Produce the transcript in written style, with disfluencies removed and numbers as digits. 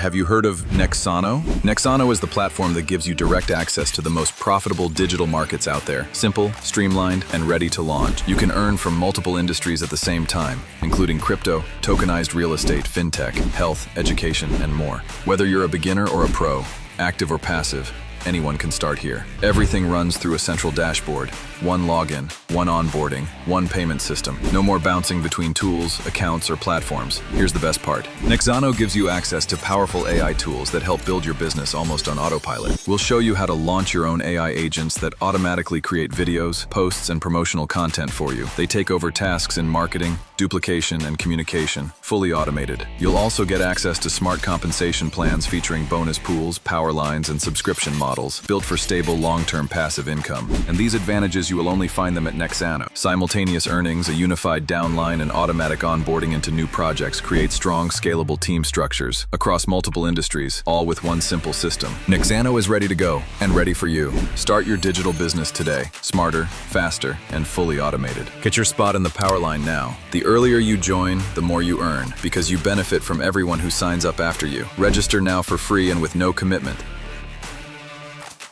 have you heard of Nexano? Nexano is the platform that gives you direct access to the most profitable digital markets out there. Simple, streamlined, and ready to launch. You can earn from multiple industries at the same time, including crypto, tokenized real estate, fintech, health, education, and more. Whether you're a beginner or a pro, active or passive, anyone can start here. Everything runs through a central dashboard. One login, one onboarding, one payment system. No more bouncing between tools, accounts, or platforms. Here's the best part. Nexxano gives you access to powerful AI tools that help build your business almost on autopilot. We'll show you how to launch your own AI agents that automatically create videos, posts, and promotional content for you. They take over tasks in marketing, duplication, and communication, fully automated. You'll also get access to smart compensation plans featuring bonus pools, power lines, and subscription models, built for stable, long-term passive income. And these advantages, you will only find them at Nexano. Simultaneous earnings, a unified downline, and automatic onboarding into new projects create strong, scalable team structures across multiple industries, all with one simple system. Nexano is ready to go and ready for you. Start your digital business today. Smarter, faster, and fully automated. Get your spot in the power line now. The earlier you join, the more you earn, because you benefit from everyone who signs up after you. Register now for free and with no commitment.